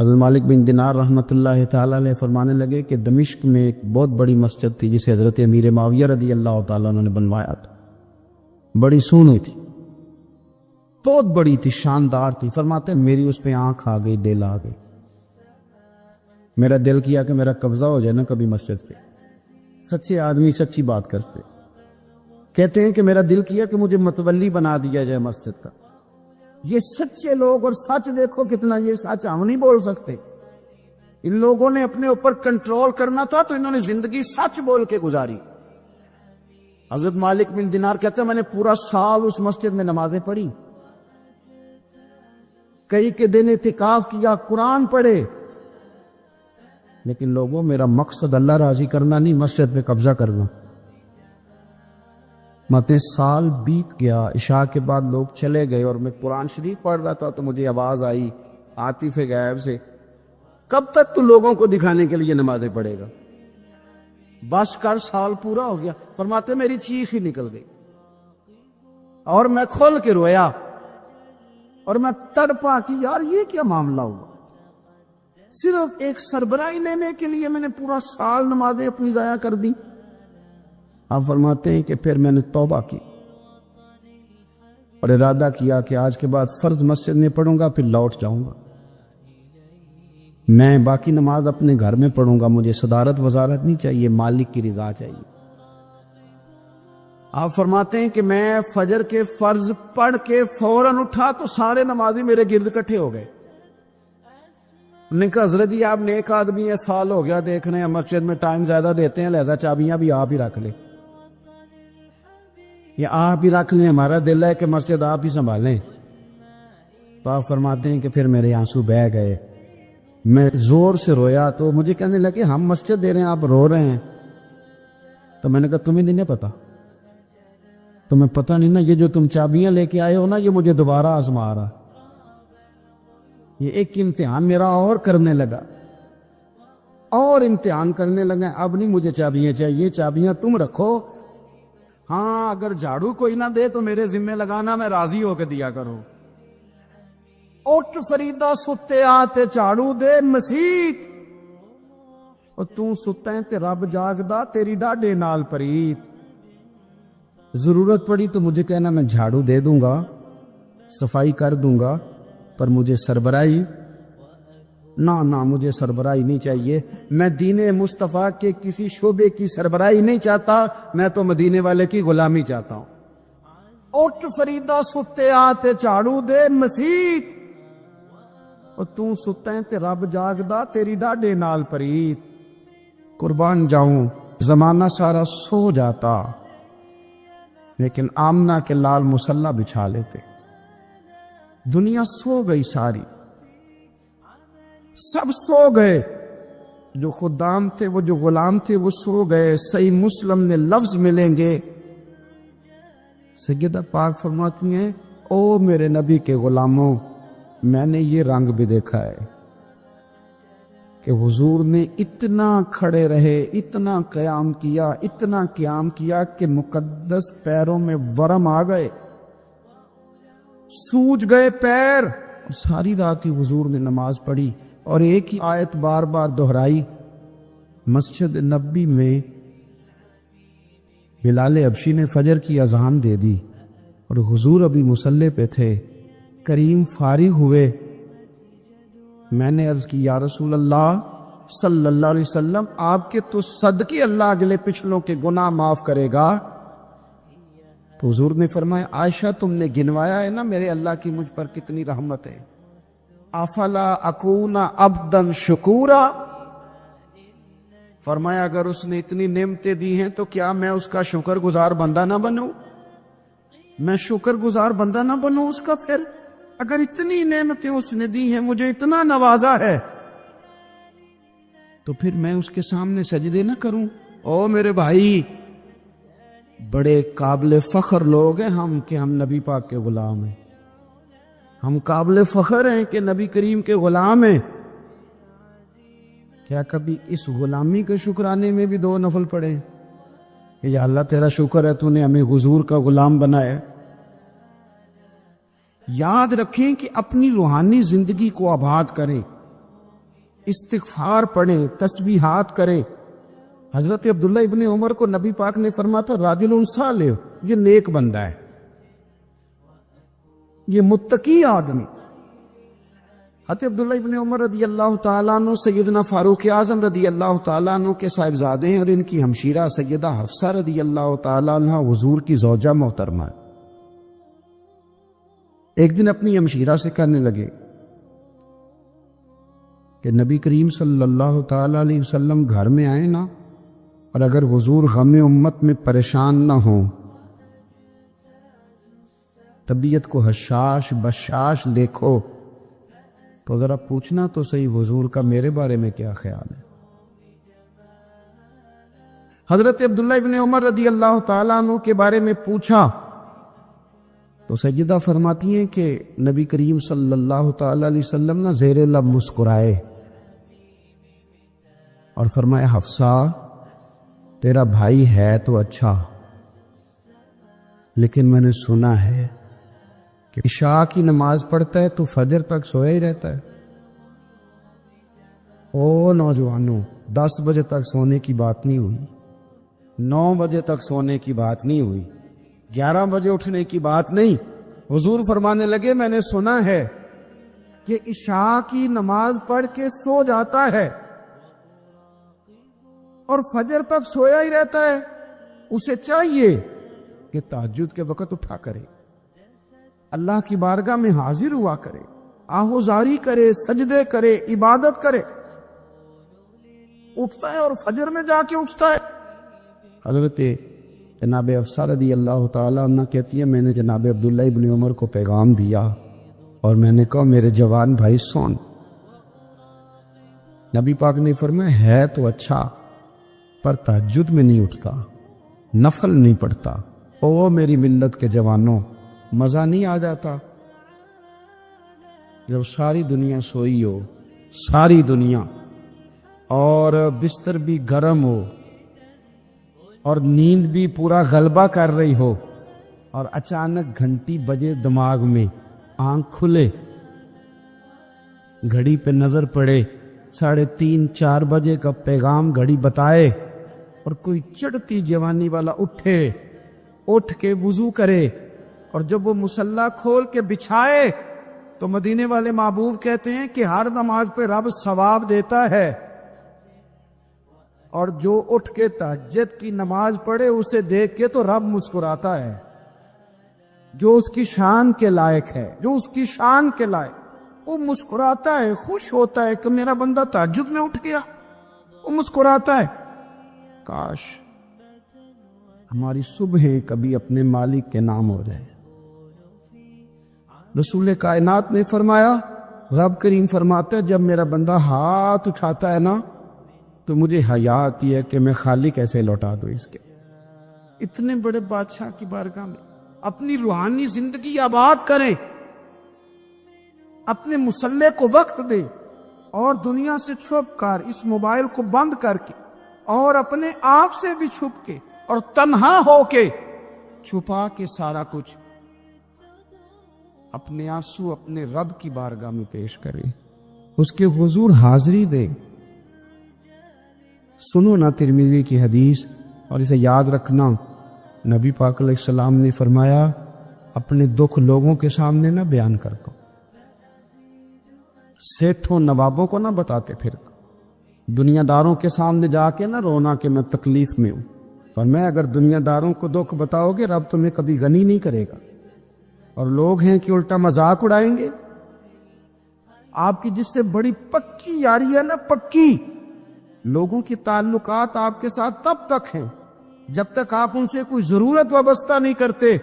حضرت مالک بن دینار رحمۃ اللہ تعالیٰ علیہ فرمانے لگے کہ دمشق میں ایک بہت بڑی مسجد تھی جسے حضرت امیر معاویہ رضی اللہ تعالیٰ عنہ نے بنوایا تھا. بڑی سونی تھی، بہت بڑی تھی، شاندار تھی. فرماتے میری اس پہ آنکھ آ گئی، دل آ گئی. میرا دل کیا کہ میرا قبضہ ہو جائے نا کبھی مسجد پہ. سچے آدمی سچی بات کرتے. کہتے ہیں کہ میرا دل کیا کہ مجھے متولی بنا دیا جائے مسجد کا. یہ سچے لوگ، اور سچ دیکھو کتنا، یہ سچ ہم نہیں بول سکتے. ان لوگوں نے اپنے اوپر کنٹرول کرنا تھا تو انہوں نے زندگی سچ بول کے گزاری. حضرت مالک بن دینار کہتے ہیں میں نے پورا سال اس مسجد میں نمازیں پڑھی، کئی کے دن اعتکاف کیا، قرآن پڑھے. لیکن لوگوں، میرا مقصد اللہ راضی کرنا نہیں، مسجد پہ قبضہ کرنا. ماتے سال بیت گیا، عشاء کے بعد لوگ چلے گئے اور میں قرآن شریف پڑھ رہا تھا تو مجھے آواز آئی عاطف غیب سے، کب تک تو لوگوں کو دکھانے کے لیے نمازیں پڑھے گا؟ بس کر، سال پورا ہو گیا. فرماتے میری چیخ ہی نکل گئی اور میں کھول کے رویا اور میں تڑپا کہ یار یہ کیا معاملہ ہوا. صرف ایک سربراہی لینے کے لیے میں نے پورا سال نمازیں اپنی ضائع کر دی. آپ فرماتے ہیں کہ پھر میں نے توبہ کی اور ارادہ کیا کہ آج کے بعد فرض مسجد میں پڑھوں گا، پھر لوٹ جاؤں گا. میں باقی نماز اپنے گھر میں پڑھوں گا، مجھے صدارت وزارت نہیں چاہیے، مالک کی رضا چاہیے. آپ فرماتے ہیں کہ میں فجر کے فرض پڑھ کے فوراً اٹھا تو سارے نمازی میرے گرد اکٹھے ہو گئے. انہوں نے کہا حضرت جی آپ نیک آدمی ہے، سال ہو گیا دیکھ رہے ہیں مسجد میں ٹائم زیادہ دیتے ہیں، لہذا چابیاں بھی آپ ہی رکھ لیں، یہ آپ ہی رکھ لیں، ہمارا دل ہے کہ مسجد آپ ہی سنبھالیں. تو آپ فرماتے ہیں کہ پھر میرے آنسو بہہ گئے، میں زور سے رویا. تو مجھے کہنے لگے ہم مسجد دے رہے ہیں، آپ رو رہے ہیں. تو میں نے کہا تمہیں نہیں پتا، تمہیں پتہ نہیں نا، یہ جو تم چابیاں لے کے آئے ہو نا، یہ مجھے دوبارہ آزما رہا. یہ ایک امتحان میرا اور کرنے لگا، اور امتحان کرنے لگا. اب نہیں مجھے چابیاں چاہیے، چابیاں تم رکھو. ہاں اگر جھاڑو کوئی نہ دے تو میرے ذمہ لگانا، میں راضی ہو کے دیا کروں. اٹھ فریدا ستے آتے جھاڑو دے مسیت، اور تو ستا ہے تے رب جاگدا تیری ڈاڈے نال پریت. ضرورت پڑی تو مجھے کہنا، میں جھاڑو دے دوں گا، صفائی کر دوں گا، پر مجھے سربراہی نہ مجھے سربراہی نہیں چاہیے. میں دین مصطفیٰ کے کسی شعبے کی سربراہی نہیں چاہتا، میں تو مدینے والے کی غلامی چاہتا ہوں. اٹھ فریدا ستے آتے جھاڑو دے مسیت، اور تو ستا ہے تے رب جاگدا تیری ڈاڈے نال پریت. قربان جاؤں زمانہ سارا سو جاتا، لیکن آمنہ کے لال مصلی بچھا لیتے. دنیا سو گئی، ساری سب سو گئے. جو خدام تھے، وہ جو غلام تھے، وہ سو گئے. صحیح مسلم نے لفظ ملیں گے، سیدہ پاک فرماتی ہیں او میرے نبی کے غلاموں، میں نے یہ رنگ بھی دیکھا ہے کہ حضور نے اتنا کھڑے رہے، اتنا قیام کیا، اتنا قیام کیا کہ مقدس پیروں میں ورم آ گئے، سوج گئے پیر. اور ساری رات ہی حضور نے نماز پڑھی اور ایک ہی آیت بار بار دہرائی. مسجد نبی میں بلال حبشی نے فجر کی اذان دے دی اور حضور ابھی مصلی پہ تھے. کریم فارغ ہوئے. میں نے عرض کی یا رسول اللہ صلی اللہ علیہ وسلم، آپ کے تو صدقے اللہ اگلے پچھلوں کے گناہ معاف کرے گا. تو حضور نے فرمایا عائشہ تم نے گنوایا ہے نا میرے اللہ کی مجھ پر کتنی رحمت ہے. افلا اکون عبدا شکورا، فرمایا اگر اس نے اتنی نعمتیں دی ہیں تو کیا میں اس کا شکر گزار بندہ نہ بنوں؟ میں شکر گزار بندہ نہ بنوں اس کا؟ پھر اگر اتنی نعمتیں اس نے دی ہیں، مجھے اتنا نوازا ہے، تو پھر میں اس کے سامنے سجدے نہ کروں؟ او میرے بھائی، بڑے قابل فخر لوگ ہیں ہم کہ ہم نبی پاک کے غلام ہیں. ہم قابل فخر ہیں کہ نبی کریم کے غلام ہیں. کیا کبھی اس غلامی کے شکرانے میں بھی 2 نفل پڑھے کہ یا اللہ تیرا شکر ہے تو نے ہمیں حضور کا غلام بنایا؟ یاد رکھیں کہ اپنی روحانی زندگی کو آباد کریں. استغفار پڑھیں، تسبیحات کریں۔ حضرت عبداللہ ابن عمر کو نبی پاک نے فرمایا تھا راجل صالح، یہ نیک بندہ ہے، یہ متقی آدمی۔ حضرت عبداللہ ابن عمر رضی اللہ تعالیٰ عنہ سیدنا فاروق اعظم رضی اللہ تعالیٰ عنہ کے صاحبزادے ہیں، اور ان کی ہمشیرہ سیدہ حفصہ رضی اللہ تعالیٰ عنہ حضور کی زوجہ محترمہ۔ ایک دن اپنی ہمشیرہ سے کہنے لگے کہ نبی کریم صلی اللہ تعالیٰ علیہ وسلم گھر میں آئیں نا، اور اگر حضور غم امت میں پریشان نہ ہوں، طبیعت کو حشاش بشاش دیکھو، تو ذرا پوچھنا تو صحیح حضور کا میرے بارے میں کیا خیال ہے۔ حضرت عبداللہ ابن عمر رضی اللہ تعالیٰ عنہ کے بارے میں پوچھا تو سیدہ فرماتی ہیں کہ نبی کریم صلی اللہ تعالیٰ علیہ وسلم نہ زیر لب مسکرائے اور فرمایا حفصہ تیرا بھائی ہے تو اچھا، لیکن میں نے سنا ہے کہ عشاء کی نماز پڑھتا ہے تو فجر تک سویا ہی رہتا ہے۔ او نوجوانوں، 10 بجے تک سونے کی بات نہیں ہوئی، 9 بجے تک سونے کی بات نہیں ہوئی، 11 بجے اٹھنے کی بات نہیں۔ حضور فرمانے لگے میں نے سنا ہے کہ عشاء کی نماز پڑھ کے سو جاتا ہے اور فجر تک سویا ہی رہتا ہے، اسے چاہیے کہ تہجد کے وقت اٹھا کرے، اللہ کی بارگاہ میں حاضر ہوا کرے، آہوزاری کرے، سجدے کرے، عبادت کرے۔ اٹھتا ہے اور فجر میں جا کے اٹھتا ہے۔ حضرت جناب حفصہ رضی اللہ تعالیٰ عنہ کہتی ہے میں نے جناب عبداللہ ابن عمر کو پیغام دیا اور میں نے کہا میرے جوان بھائی سون۔ نبی پاک نے فرمایا ہے تو اچھا، پر تہجد میں نہیں اٹھتا، نفل نہیں پڑھتا۔ او میری ملت کے جوانوں، مزہ نہیں آ جاتا جب ساری دنیا سوئی ہو، ساری دنیا، اور بستر بھی گرم ہو اور نیند بھی پورا غلبہ کر رہی ہو، اور اچانک گھنٹی بجے دماغ میں، آنکھ کھلے، گھڑی پہ نظر پڑے، 3:30 4 بجے کا پیغام گھڑی بتائے، اور کوئی چڑھتی جوانی والا اٹھ کے وضو کرے، اور جب وہ مصلی کھول کے بچھائے تو مدینے والے محبوب کہتے ہیں کہ ہر نماز پہ رب ثواب دیتا ہے، اور جو اٹھ کے تہجد کی نماز پڑھے اسے دیکھ کے تو رب مسکراتا ہے، جو اس کی شان کے لائق ہے، جو اس کی شان کے لائق، وہ مسکراتا ہے، خوش ہوتا ہے کہ میرا بندہ تہجد میں اٹھ گیا، وہ مسکراتا ہے۔ کاش ہماری صبحیں کبھی اپنے مالک کے نام ہو جائے۔ رسول کائنات نے فرمایا، رب کریم فرماتا ہے جب میرا بندہ ہاتھ اٹھاتا ہے نا تو مجھے حیا آتی ہے کہ میں خالی کیسے لوٹا دوں اس کے۔ اتنے بڑے بادشاہ کی بارگاہ میں اپنی روحانی زندگی آباد کریں، اپنے مصلی کو وقت دیں، اور دنیا سے چھپ کر اس موبائل کو بند کر کے اور اپنے آپ سے بھی چھپ کے اور تنہا ہو کے چھپا کے سارا کچھ اپنے آنسو اپنے رب کی بارگاہ میں پیش کرے، اس کے حضور حاضری دے۔ سنو نا ترمذی کی حدیث، اور اسے یاد رکھنا، نبی پاک علیہ السلام نے فرمایا اپنے دکھ لوگوں کے سامنے نہ بیان کر دو، سیٹھوں نوابوں کو نہ بتاتے پھرتا، دنیا داروں کے سامنے جا کے نہ رونا کہ میں تکلیف میں ہوں، پر میں اگر دنیا داروں کو دکھ بتاؤ گے رب تمہیں کبھی غنی نہیں کرے گا، اور لوگ ہیں کہ الٹا مذاق اڑائیں گے۔ آپ کی جس سے بڑی پکی یاری ہے نا، پکی، لوگوں کی تعلقات آپ کے ساتھ تب تک ہیں جب تک آپ ان سے کوئی ضرورت وابستہ نہیں کرتے۔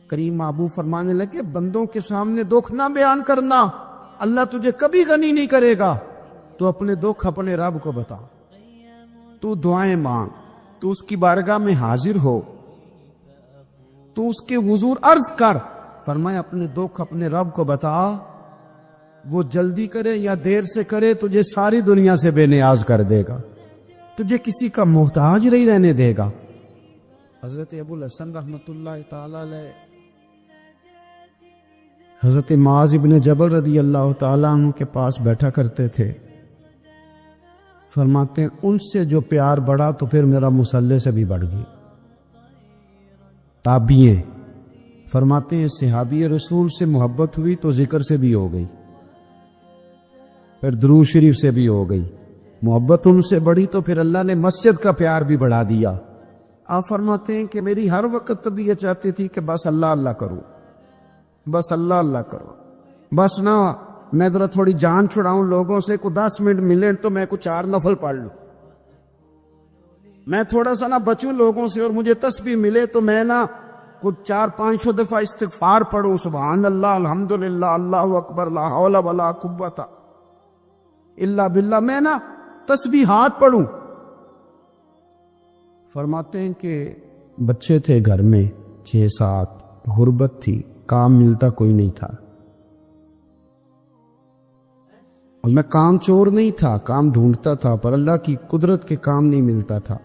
کریم محبوب فرمانے لگے بندوں کے سامنے دکھ نہ بیان کرنا، اللہ تجھے کبھی غنی نہیں کرے گا، تو اپنے دکھ اپنے رب کو بتا، تو دعائیں مانگ، تو اس کی بارگاہ میں حاضر ہو، تو اس کے حضور عرض کر۔ فرمایا اپنے دکھ اپنے رب کو بتا، وہ جلدی کرے یا دیر سے کرے تجھے ساری دنیا سے بے نیاز کر دے گا، تجھے کسی کا محتاج نہیں رہنے دے گا۔ حضرت ابو الحسن رحمۃ اللہ تعالی علیہ حضرت معاذ ابن جبل رضی اللہ تعالیٰ عنہ کے پاس بیٹھا کرتے تھے. فرماتے ہیں ان سے جو پیار بڑھا تو پھر میرا مصلی سے بھی بڑھ گئی. تابعین فرماتے ہیں صحابی رسول سے محبت ہوئی تو ذکر سے بھی ہو گئی، پھر درود شریف سے بھی ہو گئی. محبت ان سے بڑھی تو پھر اللہ نے مسجد کا پیار بھی بڑھا دیا. آپ فرماتے ہیں کہ میری ہر وقت طبیعت چاہتی تھی کہ بس اللہ اللہ کروں، بس اللہ اللہ کرو، بس نہ میں ذرا تھوڑی جان چھڑاؤں لوگوں سے، کو 10 منٹ ملیں تو میں کو 4 نفل پڑھ لوں، میں تھوڑا سا نہ بچوں لوگوں سے، اور مجھے تسبیح ملے تو میں نہ کچھ 400-500 دفعہ استغفار پڑھوں، سبحان اللہ، الحمدللہ، اللہ اکبر، لا حول ولا قوت الا باللہ، میں نہ تسبیحات پڑھوں. فرماتے ہیں کہ بچے تھے گھر میں 6-7، غربت تھی، کام ملتا کوئی نہیں تھا، اور میں کام چور نہیں تھا، کام ڈھونڈتا تھا، پر اللہ کی قدرت کے کام نہیں ملتا تھا.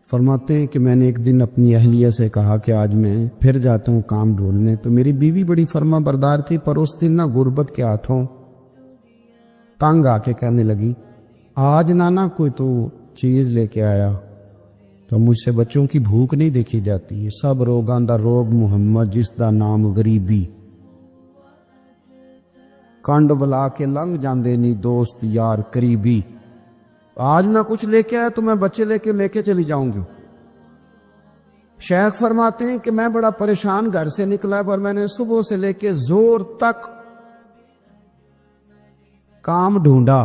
فرماتے ہیں کہ میں نے ایک دن اپنی اہلیہ سے کہا کہ آج میں پھر جاتا ہوں کام ڈھونڈنے. تو میری بیوی بڑی فرما بردار تھی، پر اس دن نہ غربت کے ہاتھوں تنگ آ کے کہنے لگی آج نانا کوئی تو چیز لے کے آیا. تو مجھ سے بچوں کی بھوک نہیں دیکھی جاتی، سب روگاں دا روگ محمد جس دا نام غریبی، کنڈ بلا کے لنگ جاندے نہیں دوست یار قریبی. آج نہ کچھ لے کے آیا تو میں بچے لے کے چلی جاؤں گی. شیخ فرماتے ہیں کہ میں بڑا پریشان گھر سے نکلا، پر میں نے صبح سے لے کے زور تک کام ڈھونڈا،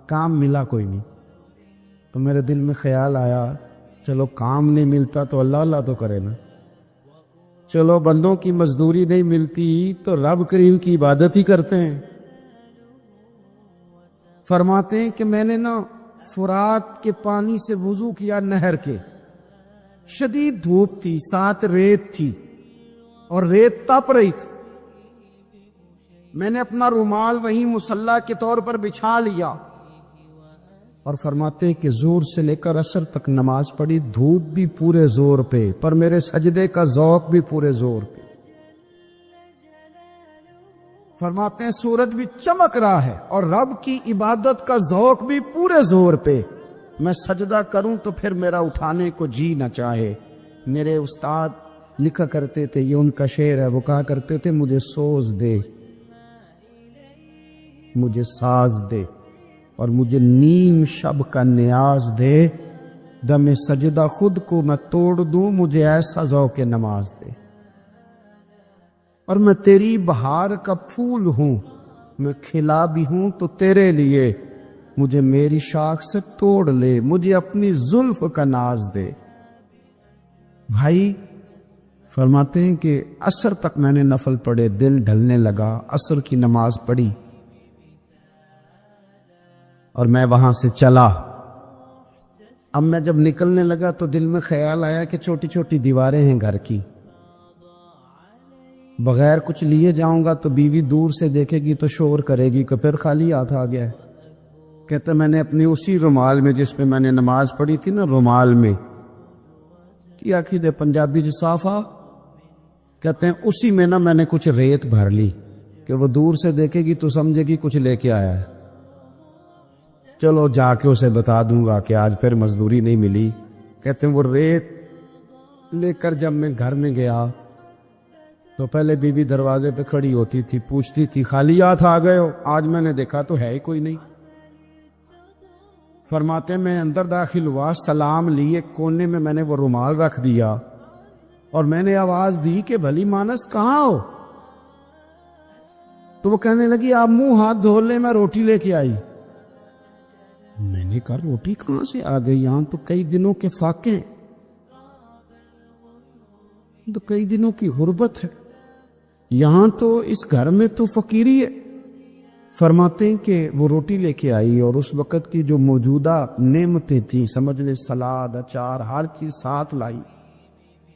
کام ملا کوئی نہیں. تو میرے دل میں خیال آیا چلو کام نہیں ملتا تو اللہ اللہ تو کرے نا، چلو بندوں کی مزدوری نہیں ملتی تو رب کریم کی عبادت ہی کرتے ہیں. فرماتے ہیں کہ میں نے نا فرات کے پانی سے وضو کیا، نہر کے، شدید دھوپ تھی، ساتھ ریت تھی اور ریت تپ رہی تھی. میں نے اپنا رومال وہیں مصلی کے طور پر بچھا لیا، اور فرماتے ہیں کہ زور سے لے کر عصر تک نماز پڑھی، دھوپ بھی پورے زور پہ، پر میرے سجدے کا ذوق بھی پورے زور پہ. فرماتے ہیں سورج بھی چمک رہا ہے اور رب کی عبادت کا ذوق بھی پورے زور پہ. میں سجدہ کروں تو پھر میرا اٹھانے کو جی نہ چاہے. میرے استاد لکھا کرتے تھے، یہ ان کا شعر ہے، وہ کہا کرتے تھے مجھے سوز دے، مجھے ساز دے، اور مجھے نیم شب کا نیاز دے، دم سجدہ خود کو میں توڑ دوں، مجھے ایسا ذوق نماز دے. اور میں تیری بہار کا پھول ہوں، میں کھلا بھی ہوں تو تیرے لیے، مجھے میری شاخ سے توڑ لے، مجھے اپنی زلف کا ناز دے. بھائی فرماتے ہیں کہ عصر تک میں نے نفل پڑھے، دل ڈھلنے لگا، عصر کی نماز پڑھی اور میں وہاں سے چلا. اب میں جب نکلنے لگا تو دل میں خیال آیا کہ چھوٹی چھوٹی دیواریں ہیں گھر کی، بغیر کچھ لیے جاؤں گا تو بیوی دور سے دیکھے گی تو شور کرے گی کہ پھر خالی ہاتھ آ گیا ہے. کہتے میں نے اپنی اسی رومال میں جس پہ میں نے نماز پڑھی تھی نا، رومال میں کی آخی دے پنجابی جی صافہ، کہتے ہیں اسی میں نا میں نے کچھ ریت بھر لی کہ وہ دور سے دیکھے گی تو سمجھے گی کچھ لے کے آیا ہے. چلو جا کے اسے بتا دوں گا کہ آج پھر مزدوری نہیں ملی. کہتے ہیں وہ ریت لے کر جب میں گھر میں گیا تو پہلے بیوی دروازے پہ کھڑی ہوتی تھی، پوچھتی تھی خالی ہاتھ آ گئے ہو؟ آج میں نے دیکھا تو ہے ہی کوئی نہیں. فرماتے میں اندر داخل ہوا، سلام لیے، کونے میں نے وہ رومال رکھ دیا اور میں نے آواز دی کہ بھلی مانس کہاں ہو؟ تو وہ کہنے لگی آپ منہ ہاتھ دھو لیں، میں روٹی لے کے آئی. میں نے کہا روٹی کہاں سے آ گئی؟ یہاں تو کئی دنوں کے فاقے ہیں، تو کئی دنوں کی غربت ہے، یہاں تو اس گھر میں تو فقیری ہے. فرماتے ہیں کہ وہ روٹی لے کے آئی اور اس وقت کی جو موجودہ نعمتیں تھیں، سمجھ لے سلاد، اچار، ہر چیز ساتھ لائی.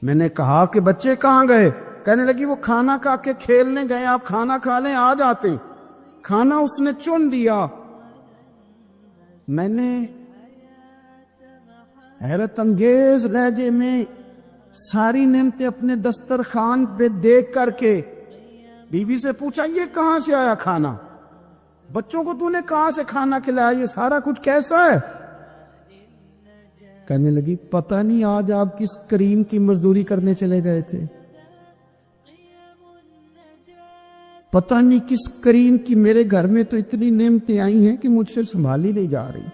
میں نے کہا کہ بچے کہاں گئے؟ کہنے لگی وہ کھانا کھا کے کھیلنے گئے، آپ کھانا کھا لیں آ جاتے. کھانا اس نے چن دیا. میں نے حیرت انگیز لہجے میں ساری نعمتیں اپنے دسترخوان پہ دیکھ کر کے بیوی سے پوچھا یہ کہاں سے آیا کھانا، بچوں کو تو نے کہاں سے کھانا کھلایا، یہ سارا کچھ کیسا ہے؟ کہنے لگی پتہ نہیں آج آپ کس کریم کی مزدوری کرنے چلے گئے تھے، پتہ نہیں کس کریم کی، میرے گھر میں تو اتنی نعمتیں آئی ہیں کہ مجھ سے سنبھالی نہیں جا رہی،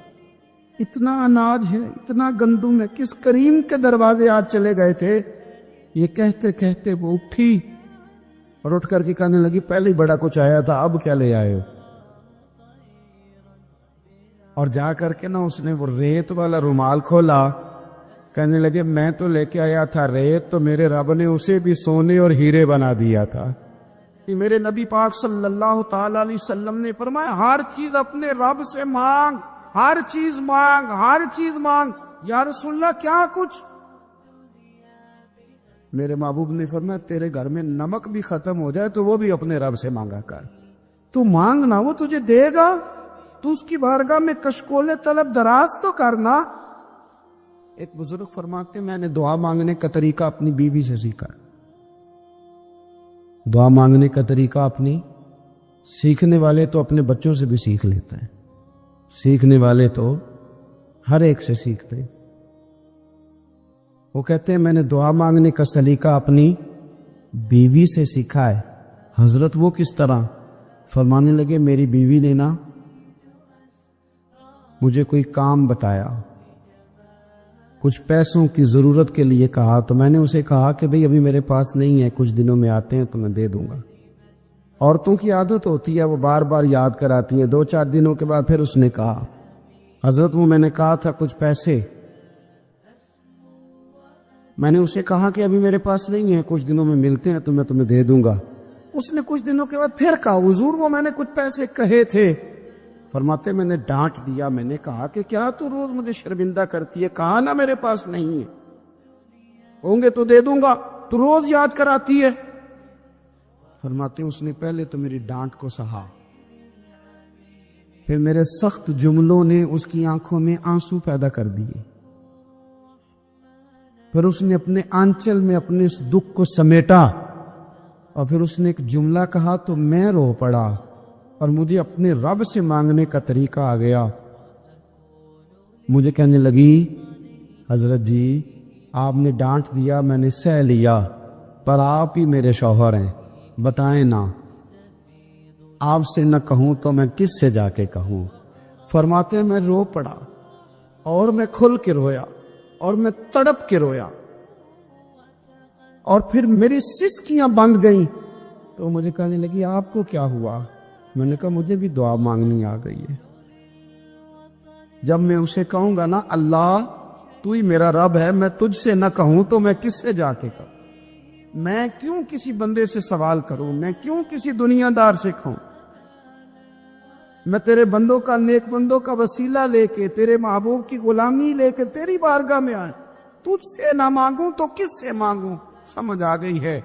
اتنا اناج ہے، اتنا گندم ہے، کس کریم کے دروازے آج چلے گئے تھے؟ یہ کہتے کہتے وہ اٹھی اور اٹھ کر کے کہنے لگی پہلے ہی بڑا کچھ آیا تھا، اب کیا لے آئے ہو؟ اور جا کر کے نا اس نے وہ ریت والا رومال کھولا، کہنے لگے میں تو لے کے آیا تھا ریت، تو میرے رب نے اسے بھی سونے اور ہیرے بنا دیا تھا۔ میرے نبی پاک صلی اللہ تعالی علیہ وسلم نے فرمایا ہر چیز اپنے رب سے مانگ، ہر چیز مانگ، ہر چیز مانگ۔ یا رسول اللہ کیا کچھ؟ میرے محبوب نے فرمایا تیرے گھر میں نمک بھی ختم ہو جائے تو وہ بھی اپنے رب سے مانگا کر، تو مانگنا وہ تجھے دے گا، تو اس کی بارگاہ میں کشکول طلب دراز تو کرنا۔ ایک بزرگ فرماتے ہیں میں نے دعا مانگنے کا طریقہ اپنی بیوی سے سیکھا، دعا مانگنے کا طریقہ اپنی، سیکھنے والے تو اپنے بچوں سے بھی سیکھ لیتے ہیں، سیکھنے والے تو ہر ایک سے سیکھتے ہیں۔ وہ کہتے ہیں میں نے دعا مانگنے کا سلیقہ اپنی بیوی سے سیکھا ہے۔ حضرت وہ کس طرح؟ فرمانے لگے میری بیوی نے نا مجھے کوئی کام بتایا، کچھ پیسوں کی ضرورت کے لیے کہا، تو میں نے اسے کہا کہ بھئی ابھی میرے پاس نہیں ہے، کچھ دنوں میں آتے ہیں تو میں دے دوں گا۔ عورتوں کی عادت ہوتی ہے وہ بار بار یاد کراتی ہیں، 2-4 دنوں کے بعد پھر اس نے کہا حضرت وہ میں نے کہا تھا کچھ پیسے، میں نے اسے کہا کہ ابھی میرے پاس نہیں ہے، کچھ دنوں میں ملتے ہیں تو میں تمہیں دے دوں گا۔ اس نے کچھ دنوں کے بعد پھر کہا حضور وہ میں نے کچھ پیسے کہے تھے۔ فرماتے میں نے ڈانٹ دیا، میں نے کہا کہ کیا تو روز مجھے شرمندہ کرتی ہے، کہا نا میرے پاس نہیں ہے، ہوں گے تو دے دوں گا، تو روز یاد کراتی ہے۔ فرماتے اس نے پہلے تو میری ڈانٹ کو سہا، پھر میرے سخت جملوں نے اس کی آنکھوں میں آنسو پیدا کر دیے، پھر اس نے اپنے آنچل میں اپنے اس دکھ کو سمیٹا، اور پھر اس نے ایک جملہ کہا تو میں رو پڑا، اور مجھے اپنے رب سے مانگنے کا طریقہ آ گیا۔ مجھے کہنے لگی حضرت جی آپ نے ڈانٹ دیا، میں نے سہ لیا، پر آپ ہی میرے شوہر ہیں، بتائیں نا، آپ سے نہ کہوں تو میں کس سے جا کے کہوں؟ فرماتے ہیں میں رو پڑا، اور میں کھل کے رویا، اور میں تڑپ کے رویا، اور پھر میری سسکیاں بند گئیں۔ تو مجھے کہنے لگی آپ کو کیا ہوا؟ میں نے کہا مجھے بھی دعا مانگنی آ گئی ہے، جب میں اسے کہوں گا نا اللہ تو ہی میرا رب ہے، میں تجھ سے نہ کہوں تو میں کس سے جا کے کہوں؟ میں کیوں کسی بندے سے سوال کروں؟ میں کیوں کسی دنیا دار سے کہوں؟ میں تیرے بندوں کا، نیک بندوں کا وسیلہ لے کے، تیرے محبوب کی غلامی لے کے تیری بارگاہ میں آئے، تجھ سے نہ مانگوں تو کس سے مانگوں؟ سمجھ آ گئی ہے؟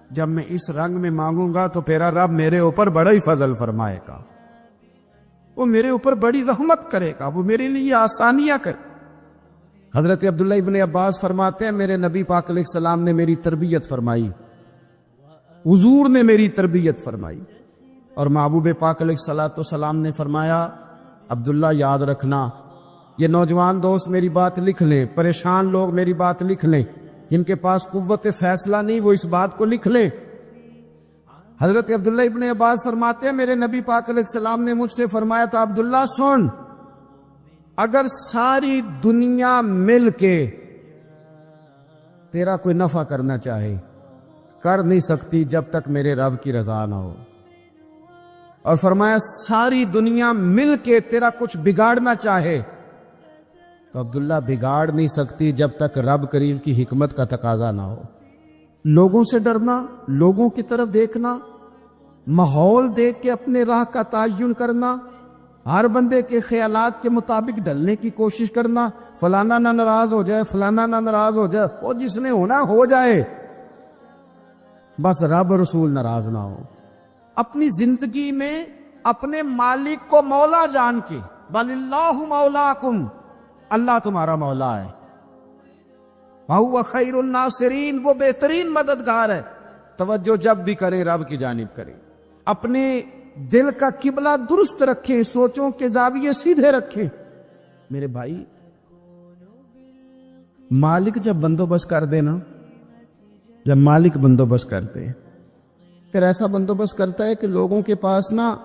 جب میں اس رنگ میں مانگوں گا تو تیرا رب میرے اوپر بڑا ہی فضل فرمائے گا، وہ میرے اوپر بڑی رحمت کرے گا، وہ میرے لیے آسانیاں کرے۔ حضرت عبداللہ ابن عباس فرماتے ہیں میرے نبی پاک علیہ السلام نے میری تربیت فرمائی، حضور نے میری تربیت فرمائی، اور محبوب پاک علیہ السلام نے فرمایا عبداللہ یاد رکھنا، یہ نوجوان دوست میری بات لکھ لیں، پریشان لوگ میری بات لکھ لیں، جن کے پاس قوت فیصلہ نہیں وہ اس بات کو لکھ لیں۔ حضرت عبداللہ ابن عباس فرماتے ہیں میرے نبی پاک علیہ السلام نے مجھ سے فرمایا تھا عبداللہ سن، اگر ساری دنیا مل کے تیرا کوئی نفع کرنا چاہے، کر نہیں سکتی جب تک میرے رب کی رضا نہ ہو، اور فرمایا ساری دنیا مل کے تیرا کچھ بگاڑنا چاہے تو عبداللہ بگاڑ نہیں سکتی جب تک رب کریم کی حکمت کا تقاضا نہ ہو۔ لوگوں سے ڈرنا، لوگوں کی طرف دیکھنا، ماحول دیکھ کے اپنے راہ کا تعین کرنا، ہر بندے کے خیالات کے مطابق ڈھلنے کی کوشش کرنا، فلانا نہ ناراض ہو جائے، فلانا نہ ناراض ہو جائے، وہ جس نے ہونا ہو جائے، بس رب رسول ناراض نہ ہو۔ اپنی زندگی میں اپنے مالک کو مولا جان کے، بل اللہ مولاکم، اللہ تمہارا مولا ہے، وَهُوَ خَيْرُ النَّاصِرِينَ، وہ بہترین مددگار ہے۔ توجہ جب بھی کریں رب کی جانب کریں، اپنے دل کا قبلہ درست رکھیں، سوچوں کے زاویے سیدھے رکھیں۔ میرے بھائی، مالک جب بندوبست کر دے نا، جب مالک بندوبست کرتے پھر ایسا بندوبست کرتا ہے کہ لوگوں کے پاس نا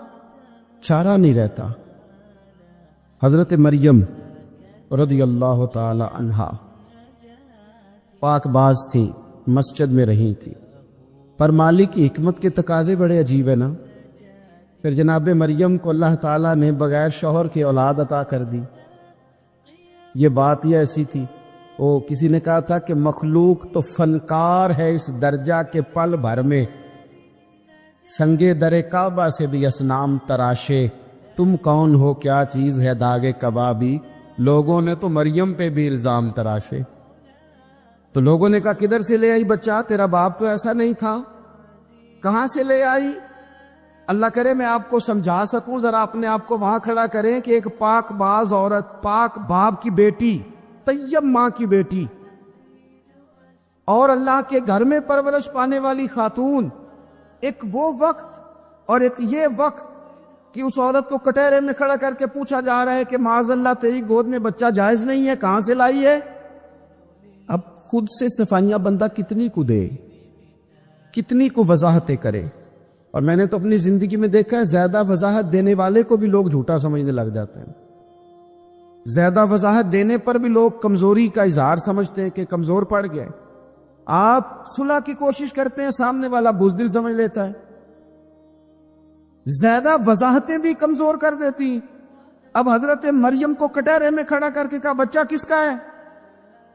چارہ نہیں رہتا۔ حضرت مریم رضی اللہ تعالی عنہا پاک باز تھی، مسجد میں رہی تھی، پر مالک کی حکمت کے تقاضے بڑے عجیب ہے نا۔ پھر جناب مریم کو اللہ تعالیٰ نے بغیر شوہر کی اولاد عطا کر دی۔ یہ بات یہ ایسی تھی، وہ کسی نے کہا تھا کہ مخلوق تو فنکار ہے اس درجہ کے پل بھر میں سنگے در کعبہ سے بھی اسنام تراشے، تم کون ہو کیا چیز ہے داغے کبابی۔ لوگوں نے تو مریم پہ بھی الزام تراشے، تو لوگوں نے کہا کدھر سے لے آئی بچہ، تیرا باپ تو ایسا نہیں تھا، کہاں سے لے آئی؟ اللہ کرے میں آپ کو سمجھا سکوں، ذرا اپنے آپ کو وہاں کھڑا کریں کہ ایک پاک باز عورت، پاک باپ کی بیٹی، طیب ماں کی بیٹی، اور اللہ کے گھر میں پرورش پانے والی خاتون، ایک وہ وقت اور ایک یہ وقت کہ اس عورت کو کٹہرے میں کھڑا کر کے پوچھا جا رہا ہے کہ معاذ اللہ تیری گود میں بچہ جائز نہیں ہے، کہاں سے لائی ہے؟ اب خود سے صفائیاں بندہ کتنی کو دے، کتنی کو وضاحتیں کرے۔ اور میں نے تو اپنی زندگی میں دیکھا ہے زیادہ وضاحت دینے والے کو بھی لوگ جھوٹا سمجھنے لگ جاتے ہیں، زیادہ وضاحت دینے پر بھی لوگ کمزوری کا اظہار سمجھتے ہیں کہ کمزور پڑ گئے۔ آپ صلح کی کوشش کرتے ہیں، سامنے والا بزدل سمجھ لیتا ہے، زیادہ وضاحتیں بھی کمزور کر دیتی۔ اب حضرت مریم کو کٹہرے میں کھڑا کر کے کہا بچہ کس کا ہے؟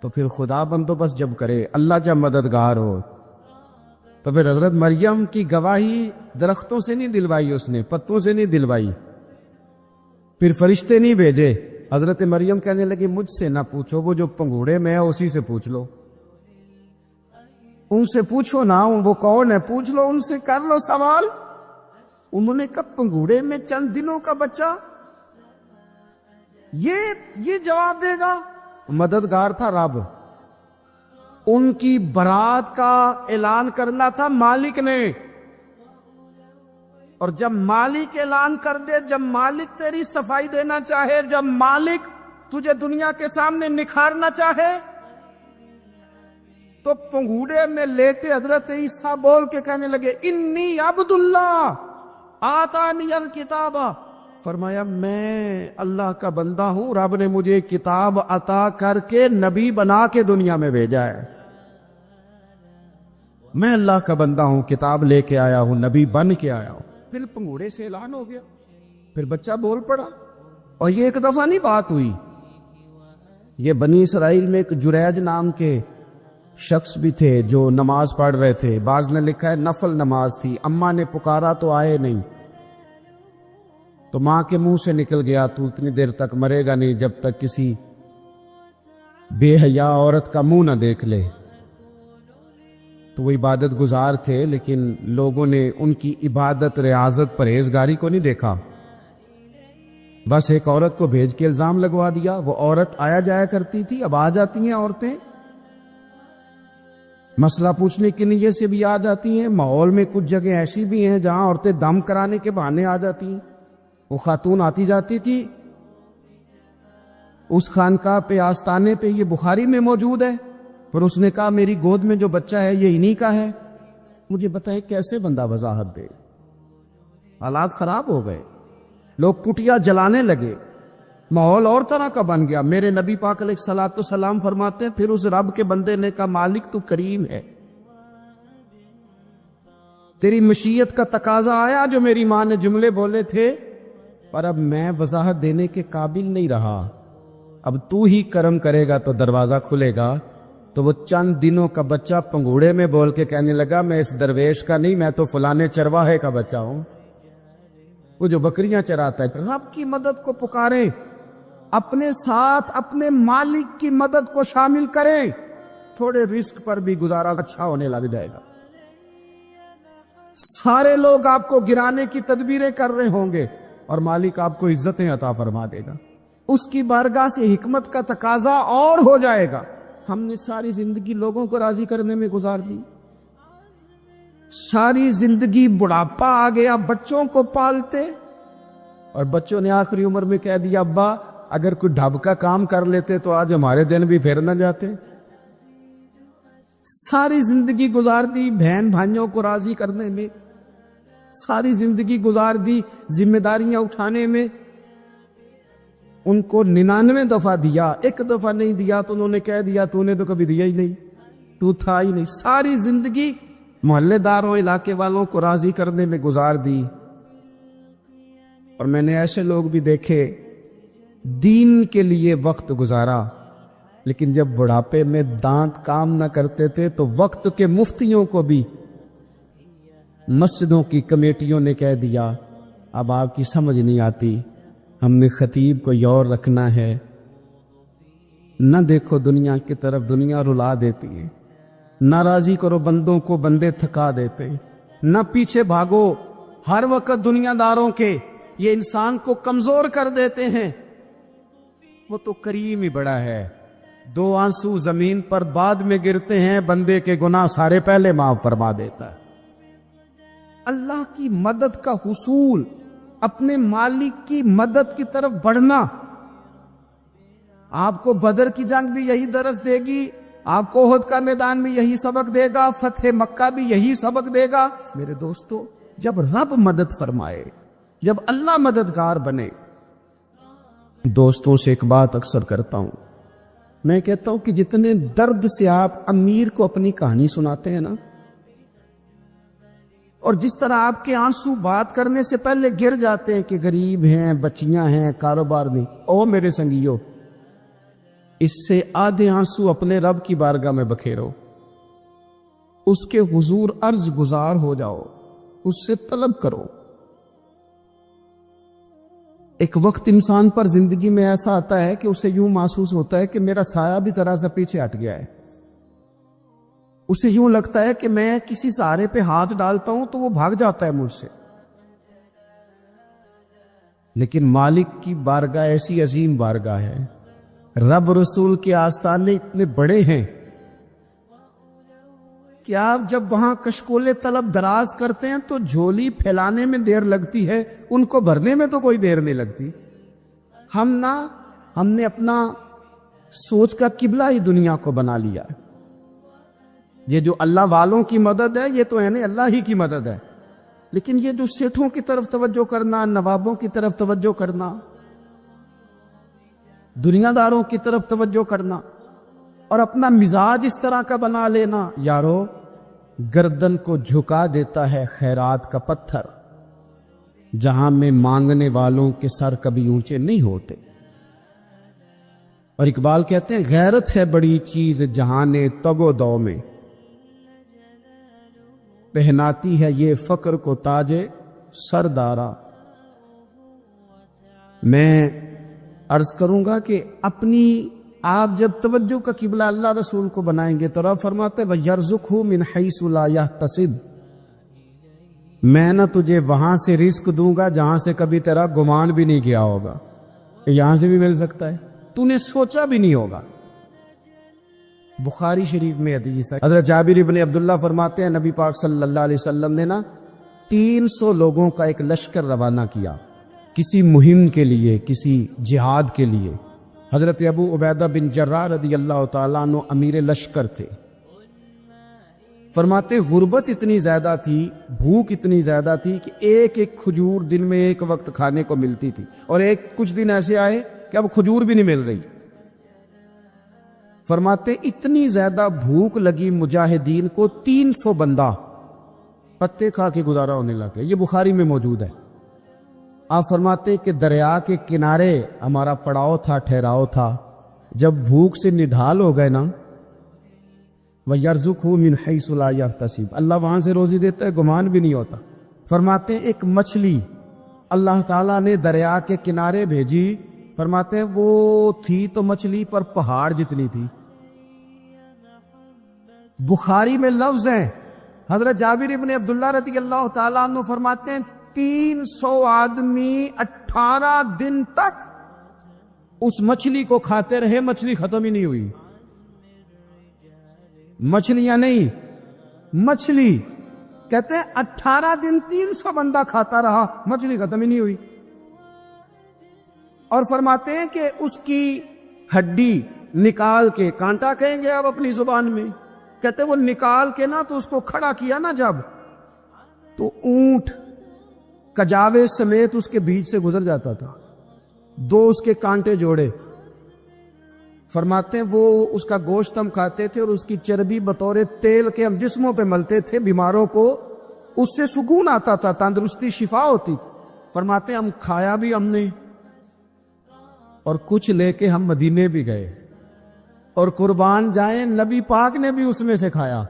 تو پھر خدا بندوبست جب کرے، اللہ جب مددگار ہو، تو پھر حضرت مریم کی گواہی درختوں سے نہیں دلوائی، اس نے پتوں سے نہیں دلوائی، پھر فرشتے نہیں بھیجے۔ حضرت مریم کہنے لگی مجھ سے نہ پوچھو، وہ جو پنگوڑے میں ہے اسی سے پوچھ لو، ان سے پوچھو نا، وہ کون ہے پوچھ لو، ان سے کر لو سوال۔ انہوں نے کہا پنگوڑے میں چند دنوں کا بچہ، یہ جواب دے گا؟ مددگار تھا رب، ان کی برات کا اعلان کرنا تھا مالک نے، اور جب مالک اعلان کر دے، جب مالک تیری صفائی دینا چاہے، جب مالک تجھے دنیا کے سامنے نکھارنا چاہے، تو پنگوڑے میں لیٹے حضرت عیسیٰ بول کے کہنے لگے انی عبد اللہ آتانی الکتاب، فرمایا میں اللہ کا بندہ ہوں، رب نے مجھے کتاب عطا کر کے نبی بنا کے دنیا میں بھیجا ہے، میں اللہ کا بندہ ہوں، کتاب لے کے آیا ہوں، نبی بن کے آیا ہوں۔ پھر پنگوڑے سے اعلان ہو گیا، پھر بچہ بول پڑا، اور یہ ایک دفعہ نہیں بات ہوئی، یہ بنی اسرائیل میں ایک جریج نام کے شخص بھی تھے جو نماز پڑھ رہے تھے، بعض نے لکھا ہے نفل نماز تھی، اماں نے پکارا تو آئے نہیں، تو ماں کے منہ سے نکل گیا تو اتنی دیر تک مرے گا نہیں جب تک کسی بے حیا عورت کا منہ نہ دیکھ لے۔ تو وہ عبادت گزار تھے، لیکن لوگوں نے ان کی عبادت، ریاضت، پرہیزگاری کو نہیں دیکھا، بس ایک عورت کو بھیج کے الزام لگوا دیا۔ وہ عورت آیا جایا کرتی تھی، اب آ جاتی ہیں عورتیں، مسئلہ پوچھنے کے لیے سے بھی آ جاتی ہیں، ماحول میں کچھ جگہ ایسی بھی ہیں جہاں عورتیں دم کرانے کے بہانے آ جاتی ہیں۔ وہ خاتون آتی جاتی تھی، اس خانقاہ پہ آستانے پہ، یہ بخاری میں موجود ہے، پھر اس نے کہا میری گود میں جو بچہ ہے یہ انہی کا ہے۔ مجھے بتائیں کیسے بندہ وضاحت دے؟ حالات خراب ہو گئے، لوگ کٹیا جلانے لگے، ماحول اور طرح کا بن گیا۔ میرے نبی پاک علیہ الصلوۃ والسلام فرماتے ہیں پھر اس رب کے بندے نے کہا مالک تو کریم ہے، تیری مشیت کا تقاضا آیا جو میری ماں نے جملے بولے تھے، پر اب میں وضاحت دینے کے قابل نہیں رہا، اب تو ہی کرم کرے گا تو دروازہ کھلے گا۔ تو وہ چند دنوں کا بچہ پنگوڑے میں بول کے کہنے لگا میں اس درویش کا نہیں، میں تو فلانے چرواہے کا بچہ ہوں، وہ جو بکریاں چراتا ہے۔ رب کی مدد کو پکاریں، اپنے ساتھ اپنے مالک کی مدد کو شامل کریں، تھوڑے رزق پر بھی گزارا اچھا ہونے لگ جائے گا۔ سارے لوگ آپ کو گرانے کی تدبیریں کر رہے ہوں گے اور مالک آپ کو عزتیں عطا فرما دے گا، اس کی بارگاہ سے حکمت کا تقاضا اور ہو جائے گا۔ ہم نے ساری زندگی لوگوں کو راضی کرنے میں گزار دی، ساری زندگی بڑھاپا آ گیا بچوں کو پالتے، اور بچوں نے آخری عمر میں کہہ دیا ابا اگر کوئی ڈھب کا کام کر لیتے تو آج ہمارے دن بھی پھر نہ جاتے۔ ساری زندگی گزار دی بہن بھائیوں کو راضی کرنے میں، ساری زندگی گزار دی ذمہ داریاں اٹھانے میں، ان کو 99 دفعہ دیا، ایک دفعہ نہیں دیا تو انہوں نے کہہ دیا تو نے تو کبھی دیا ہی نہیں، تو تھا ہی نہیں۔ ساری زندگی محلے داروں علاقے والوں کو راضی کرنے میں گزار دی۔ اور میں نے ایسے لوگ بھی دیکھے دین کے لیے وقت گزارا، لیکن جب بڑھاپے میں دانت کام نہ کرتے تھے تو وقت کے مفتیوں کو بھی مسجدوں کی کمیٹیوں نے کہہ دیا اب آپ کی سمجھ نہیں آتی، ہم نے خطیب کو اور رکھنا ہے، نہ دیکھو دنیا کی طرف، دنیا رلا دیتی ہے، نہ راضی کرو بندوں کو، بندے تھکا دیتے، نہ پیچھے بھاگو ہر وقت دنیا داروں کے، یہ انسان کو کمزور کر دیتے ہیں۔ وہ تو کریم ہی بڑا ہے، 2 آنسو زمین پر بعد میں گرتے ہیں، بندے کے گناہ سارے پہلے معاف فرما دیتا ہے۔ اللہ کی مدد کا حصول، اپنے مالک کی مدد کی طرف بڑھنا، آپ کو بدر کی جنگ بھی یہی درس دے گی، آپ کو احد کا میدان بھی یہی سبق دے گا، فتح مکہ بھی یہی سبق دے گا۔ میرے دوستو، جب رب مدد فرمائے، جب اللہ مددگار بنے، دوستوں سے ایک بات اکثر کرتا ہوں، میں کہتا ہوں کہ جتنے درد سے آپ امیر کو اپنی کہانی سناتے ہیں نا، اور جس طرح آپ کے آنسو بات کرنے سے پہلے گر جاتے ہیں کہ غریب ہیں، بچیاں ہیں، کاروبار نہیں، او میرے سنگیو، اس سے آدھے آنسو اپنے رب کی بارگاہ میں بکھیرو، اس کے حضور عرض گزار ہو جاؤ، اس سے طلب کرو۔ ایک وقت انسان پر زندگی میں ایسا آتا ہے کہ اسے یوں محسوس ہوتا ہے کہ میرا سایہ بھی ذرا سا پیچھے ہٹ گیا ہے، اسے یوں لگتا ہے کہ میں کسی سہارے پہ ہاتھ ڈالتا ہوں تو وہ بھاگ جاتا ہے مجھ سے۔ لیکن مالک کی بارگاہ ایسی عظیم بارگاہ ہے، رب رسول کے آستانے اتنے بڑے ہیں کہ آپ جب وہاں کشکول طلب دراز کرتے ہیں تو جھولی پھیلانے میں دیر لگتی ہے، ان کو بھرنے میں تو کوئی دیر نہیں لگتی۔ ہم نے اپنا سوچ کا قبلہ ہی دنیا کو بنا لیا۔ یہ جو اللہ والوں کی مدد ہے یہ تو یعنی اللہ ہی کی مدد ہے، لیکن یہ جو سیٹھوں کی طرف توجہ کرنا، نوابوں کی طرف توجہ کرنا، دنیا داروں کی طرف توجہ کرنا، اور اپنا مزاج اس طرح کا بنا لینا، یارو گردن کو جھکا دیتا ہے خیرات کا پتھر، جہاں میں مانگنے والوں کے سر کبھی اونچے نہیں ہوتے۔ اور اقبال کہتے ہیں غیرت ہے بڑی چیز جہان تگ و دو میں، پہناتی ہے یہ فقر کو تاج سردارا۔ میں عرض کروں گا کہ اپنی آپ جب توجہ کا قبلہ اللہ رسول کو بنائیں گے تو رب فرماتے ہیں وَيَرْزُقْهُ مِنْ حَيْثُ لَا يَحْتَسِبُ، میں نہ تجھے وہاں سے رزق دوں گا جہاں سے کبھی تیرا گمان بھی نہیں کیا ہوگا کہ یہاں سے بھی مل سکتا ہے، تو نے سوچا بھی نہیں ہوگا۔ بخاری شریف میں حدیث ہے، حضرت جابر بن عبداللہ فرماتے ہیں نبی پاک صلی اللہ علیہ وسلم نے 300 لوگوں کا ایک لشکر روانہ کیا کسی مہم کے لیے، کسی جہاد کے لیے۔ حضرت ابو عبیدہ بن جراح رضی اللہ تعالیٰ عنہ امیر لشکر تھے۔ فرماتے غربت اتنی زیادہ تھی، بھوک اتنی زیادہ تھی کہ ایک ایک کھجور دن میں ایک وقت کھانے کو ملتی تھی، اور کچھ دن ایسے آئے کہ اب کھجور بھی نہیں مل رہی۔ فرماتے اتنی زیادہ بھوک لگی مجاہدین کو 300 بندہ پتے کھا کے گزارا ہونے لگے۔ یہ بخاری میں موجود ہے۔ آپ فرماتے کہ دریا کے کنارے ہمارا پڑاؤ تھا، ٹھہراؤ تھا، جب بھوک سے نڈھال ہو گئے نا، وَيَرْزُقْهُ مِنْ حَيْثُ لَا يَحْتَسِبُ، اللہ وہاں سے روزی دیتا ہے، گمان بھی نہیں ہوتا۔ فرماتے ایک مچھلی اللہ تعالیٰ نے دریا کے کنارے بھیجی، فرماتے ہیں وہ تھی تو مچھلی پر پہاڑ جتنی تھی۔ بخاری میں لفظ ہیں، حضرت جابر بن عبداللہ رضی اللہ تعالیٰ عنہ فرماتے ہیں 300 آدمی 18 دن تک اس مچھلی کو کھاتے رہے، مچھلی ختم ہی نہیں ہوئی۔ مچھلیاں نہیں، مچھلی کہتے ہیں 18 دن 300 بندہ کھاتا رہا، مچھلی ختم ہی نہیں ہوئی. اور فرماتے ہیں کہ اس کی ہڈی نکال کے، کانٹا کہیں گے آپ اپنی زبان میں، کہتے ہیں وہ نکال کے نا تو اس کو کھڑا کیا نا جب، تو اونٹ کجاوے سمیت اس کے بیچ سے گزر جاتا تھا. 2 اس کے کانٹے جوڑے. فرماتے ہیں وہ اس کا گوشت ہم کھاتے تھے اور اس کی چربی بطور تیل کے ہم جسموں پہ ملتے تھے، بیماروں کو اس سے سکون آتا تھا، تندرستی شفا ہوتی. فرماتے ہیں ہم کھایا بھی ہم نے، اور کچھ لے کے ہم مدینے بھی گئے، اور قربان جائیں نبی پاک نے بھی اس میں سے کھایا.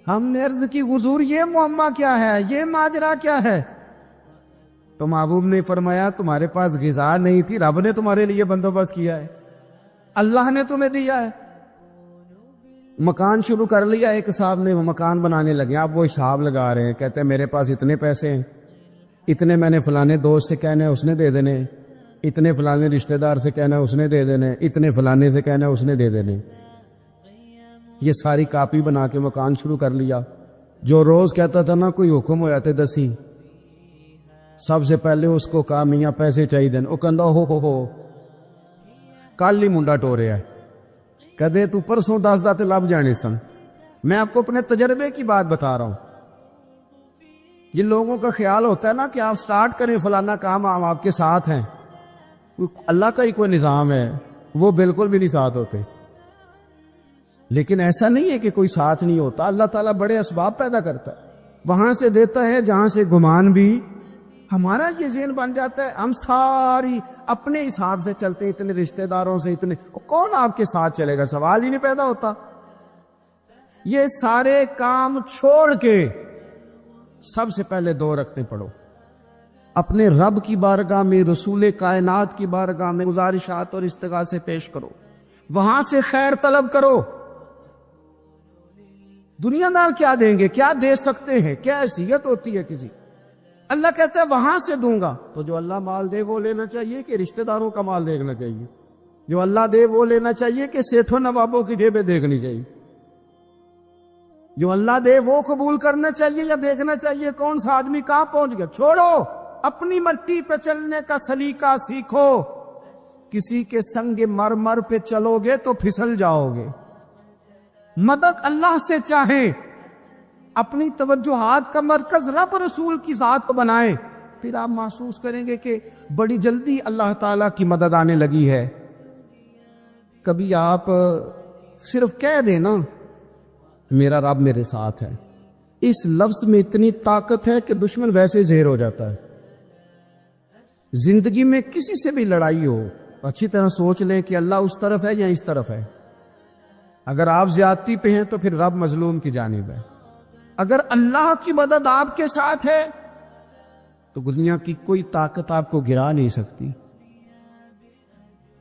ہم نے عرض کی حضور یہ معمہ کیا ہے، یہ ماجرا کیا ہے؟ تو محبوب نے فرمایا تمہارے پاس غذا نہیں تھی، رب نے تمہارے لیے بندوبست کیا ہے، اللہ نے تمہیں دیا ہے. مکان شروع کر لیا، ایک صاحب نے مکان بنانے لگے، آپ وہ حساب لگا رہے ہیں، کہتے ہیں میرے پاس اتنے پیسے ہیں، اتنے میں نے فلانے دوست سے کہنا ہے اس نے دے دینے، اتنے فلانے رشتہ دار سے کہنا ہے اس نے دے دینے، اتنے فلانے سے کہنا ہے اس نے دے دینے. یہ ساری کاپی بنا کے مکان شروع کر لیا. جو روز کہتا تھا نا کوئی حکم ہو جاتے 10 ہی، سب سے پہلے اس کو کہا میاں پیسے چاہیے دین. وہ کہندا ہو کل ہی منڈا ٹوریا ہے، کہدے تو پرسوں 10 دا تے لب جانے سن. میں آپ کو اپنے تجربے کی بات بتا رہا ہوں. یہ لوگوں کا خیال ہوتا ہے نا کہ آپ سٹارٹ کریں فلانا کام، ہم آپ کے ساتھ ہیں. اللہ کا ہی کوئی نظام ہے، وہ بالکل بھی نہیں ساتھ ہوتے. لیکن ایسا نہیں ہے کہ کوئی ساتھ نہیں ہوتا. اللہ تعالیٰ بڑے اسباب پیدا کرتا ہے، وہاں سے دیتا ہے جہاں سے گمان بھی. ہمارا یہ ذہن بن جاتا ہے ہم ساری اپنے حساب سے چلتے ہیں، اتنے رشتہ داروں سے، اتنے کون آپ کے ساتھ چلے گا، سوال ہی نہیں پیدا ہوتا. یہ سارے کام چھوڑ کے سب سے پہلے 2 رکعتیں پڑھو، اپنے رب کی بارگاہ میں، رسول کائنات کی بارگاہ میں گزارشات اور استغاثے پیش کرو، وہاں سے خیر طلب کرو. دنیا دار کیا دیں گے، کیا دے سکتے ہیں، کیا حیثیت ہوتی ہے کسی. اللہ کہتا ہے وہاں سے دوں گا. تو جو اللہ مال دے وہ لینا چاہیے کہ رشتہ داروں کا مال دیکھنا چاہیے؟ جو اللہ دے وہ لینا چاہیے کہ سیٹھوں نوابوں کی جیبیں دیکھنی چاہیے؟ جو اللہ دے وہ قبول کرنا چاہیے یا دیکھنا چاہیے کون سا آدمی کہاں پہنچ گیا؟ چھوڑو، اپنی مٹی پہ چلنے کا سلیقہ سیکھو. کسی کے سنگ مرمر پہ چلو گے تو پھسل جاؤ گے. مدد اللہ سے چاہیں، اپنی توجہات کا مرکز رب رسول کی ذات کو بنائیں، پھر آپ محسوس کریں گے کہ بڑی جلدی اللہ تعالیٰ کی مدد آنے لگی ہے. کبھی آپ صرف کہہ دیں نا میرا رب میرے ساتھ ہے، اس لفظ میں اتنی طاقت ہے کہ دشمن ویسے زہر ہو جاتا ہے. زندگی میں کسی سے بھی لڑائی ہو، اچھی طرح سوچ لیں کہ اللہ اس طرف ہے یا اس طرف ہے. اگر آپ زیادتی پہ ہیں تو پھر رب مظلوم کی جانب ہے. اگر اللہ کی مدد آپ کے ساتھ ہے تو دنیا کی کوئی طاقت آپ کو گرا نہیں سکتی.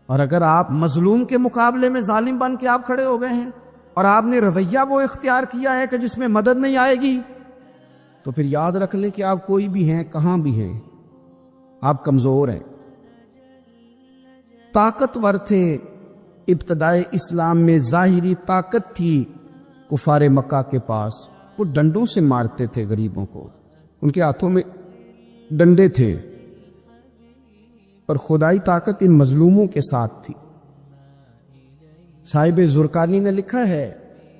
اور اگر آپ مظلوم کے مقابلے میں ظالم بن کے آپ کھڑے ہو گئے ہیں اور آپ نے رویہ وہ اختیار کیا ہے کہ جس میں مدد نہیں آئے گی، تو پھر یاد رکھ لیں کہ آپ کوئی بھی ہیں، کہاں بھی ہیں، آپ کمزور ہیں. طاقتور تھے ابتدائے اسلام میں، ظاہری طاقت تھی کفار مکہ کے پاس، وہ ڈنڈوں سے مارتے تھے غریبوں کو، ان کے ہاتھوں میں ڈنڈے تھے، پر خدائی طاقت ان مظلوموں کے ساتھ تھی. صاحب زرقانی نے لکھا ہے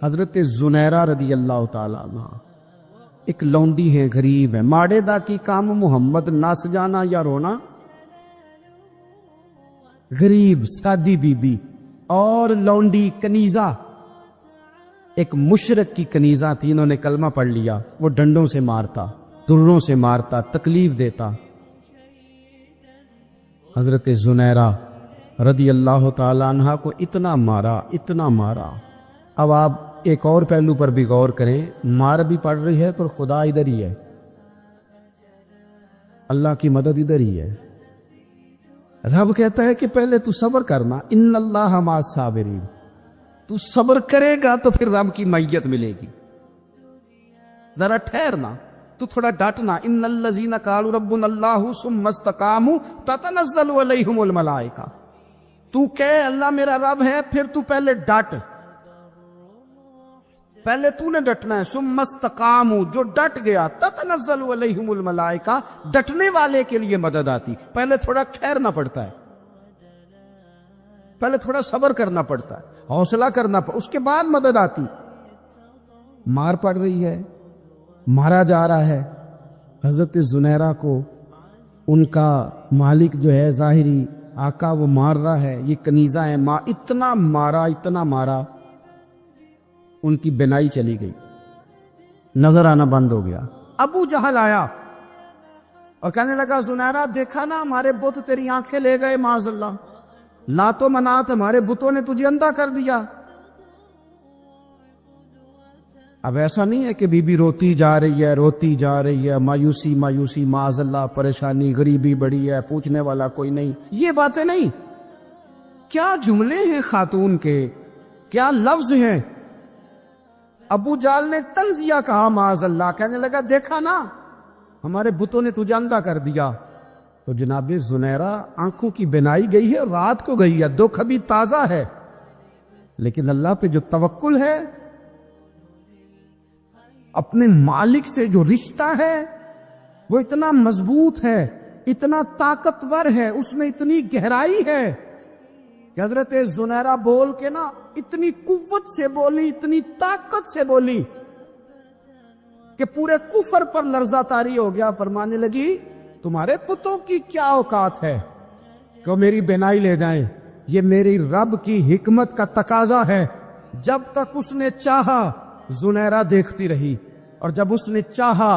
حضرت زنیرہ رضی اللہ تعالیٰ عنہ ایک لونڈی ہے، غریب ہے، ماڑے دا کی کام محمد نس جانا یا رونا. غریب سادی بی بی اور لونڈی کنیزہ، ایک مشرک کی کنیزہ تھی، انہوں نے کلمہ پڑھ لیا. وہ ڈنڈوں سے مارتا، دروں سے مارتا، تکلیف دیتا. حضرت زنیرہ رضی اللہ تعالیٰ عنہ کو اتنا مارا، اتنا مارا. اب آپ ایک اور پہلو پر بھی غور کریں، مار بھی پڑ رہی ہے پر خدا ادھر ہی ہے، اللہ کی مدد ادھر ہی ہے. رب کہتا ہے کہ پہلے تو صبر کرنا، ان اللہ مع الصابرین، تو صبر کرے گا تو پھر رب کی معیت ملے گی. ذرا ٹھہرنا، تو تھوڑا ڈٹنا. ان الذین قالوا ربنا اللہ ثم استقاموا تتنزل علیہم الملائکہ. تو کہے اللہ میرا رب ہے، پھر تو پہلے ڈٹ. پہلے تو نے ڈٹنا ہے. ثم استقاموا، جو ڈٹ گیا، تتنزل علیہم الملائکہ، ڈٹنے والے کے لیے مدد آتی. پہلے تھوڑا ٹھہرنا پڑتا ہے، پہلے تھوڑا صبر کرنا پڑتا ہے، حوصلہ کرنا پڑتا، اس کے بعد مدد آتی. مار پڑ رہی ہے، مارا جا رہا ہے. حضرت زنیرہ کو ان کا مالک جو ہے ظاہری آقا وہ مار رہا ہے. یہ کنیزہ ہے، اتنا مارا ان کی بینائی چلی گئی، نظر آنا بند ہو گیا. ابو جہل آیا اور کہنے لگا زنیرہ دیکھا نا ہمارے بت تیری آنکھیں لے گئے، معاذ اللہ، لات و منات ہمارے بتوں نے تجھے اندھا کر دیا. اب ایسا نہیں ہے کہ بی بی روتی جا رہی ہے، مایوسی، معاذ اللہ، پریشانی، غریبی بڑی ہے، پوچھنے والا کوئی نہیں. یہ باتیں نہیں. کیا جملے ہیں خاتون کے، کیا لفظ ہیں. ابو جال نے تنزیہ کہا، معاذ اللہ، کہنے لگا دیکھا نا ہمارے بتوں نے تجھے اندھا کر دیا. تو جناب زنیرہ آنکھوں کی بینائی گئی ہے، رات کو گئی ہے، دکھ ابھی تازہ ہے، لیکن اللہ پہ جو توکل ہے، اپنے مالک سے جو رشتہ ہے وہ اتنا مضبوط ہے، اتنا طاقتور ہے، اس میں اتنی گہرائی ہے کہ حضرت زنیرہ بول کے نا اتنی قوت سے بولی، اتنی طاقت سے بولی کہ پورے کفر پر لرزہ طاری ہو گیا. فرمانے لگی تمہارے پتوں کی کیا اوقات ہے کہ وہ میری بینائی لے جائیں، یہ میری رب کی حکمت کا تقاضا ہے. جب تک اس نے چاہا زنیرہ دیکھتی رہی، اور جب اس نے چاہا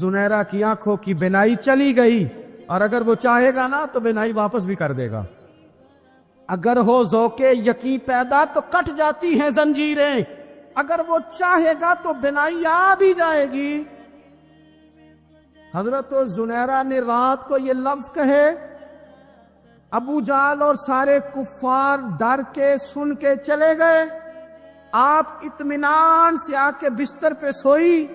زنیرہ کی آنکھوں کی بینائی چلی گئی. اور اگر وہ چاہے گا نا تو بینائی واپس بھی کر دے گا. اگر ہو ذوق یقین پیدا تو کٹ جاتی ہیں زنجیریں، اگر وہ چاہے گا تو بینائی آ بھی جائے گی. حضرت زنیرہ نے رات کو یہ لفظ کہے، ابو جال اور سارے کفار ڈر کے سن کے چلے گئے. آپ اطمینان سے آ کے بستر پہ سوئی.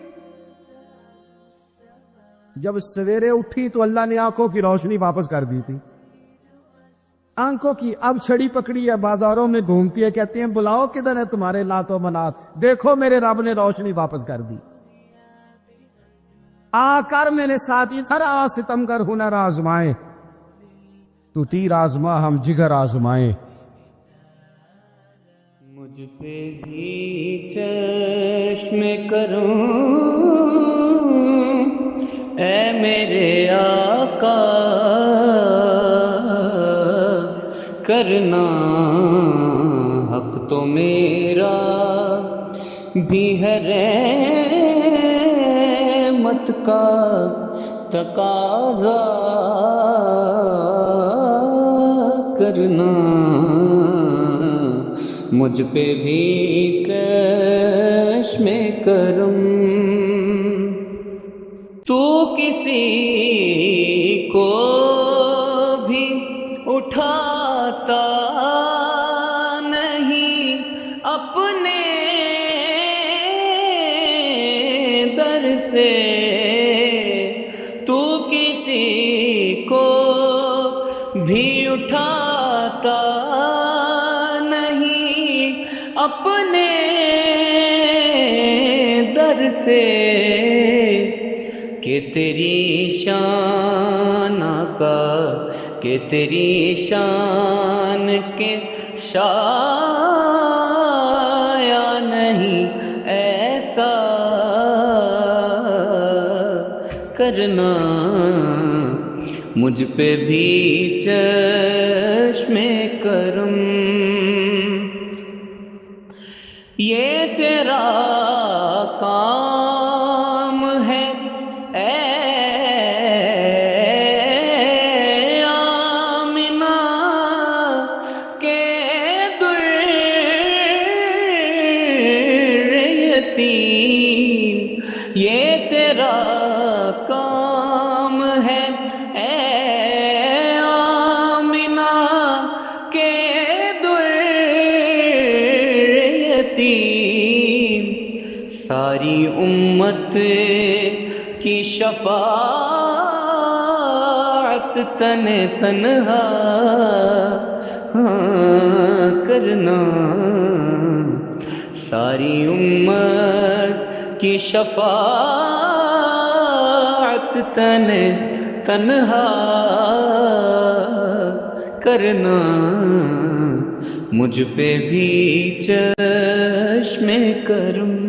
جب سویرے اٹھی تو اللہ نے آنکھوں کی روشنی واپس کر دی تھی. آنکھوں کی اب چھڑی پکڑی ہے، بازاروں میں گھومتی ہے، کہتے ہیں بلاؤ کدھر ہے تمہارے لات و منات، دیکھو میرے رب نے روشنی واپس کر دی. آ کر میرے ساتھ ادھر آ ستم کر ہنر آزمائے، تو تیر آزما ہم جگر آزمائے. مجھ پہ بھی چشم کروں اے میرے آقا، کرنا حق تو میرا بھی ہے، رحمت کا تقاضا کرنا. مجھ پہ بھی چشم کرم، تو کسی کو بھی اٹھاتا نہیں اپنے در سے، تو کسی کو بھی اٹھاتا اپنے در سے، کہ تیری شان آقا، کہ تیری شان کے شایع نہیں ایسا کرنا. مجھ پہ بھی چشم کرم، یہ تیرا کام ہے اے آمنہ کے در یتیم، یہ تیرا کام ہے اے آمنہ کے در یتیم. ساری امت کی شفاعت تن تنہا کرنا، ساری امت کی شفاعت تنہا کرنا، مجھ پہ بھی چشم کرم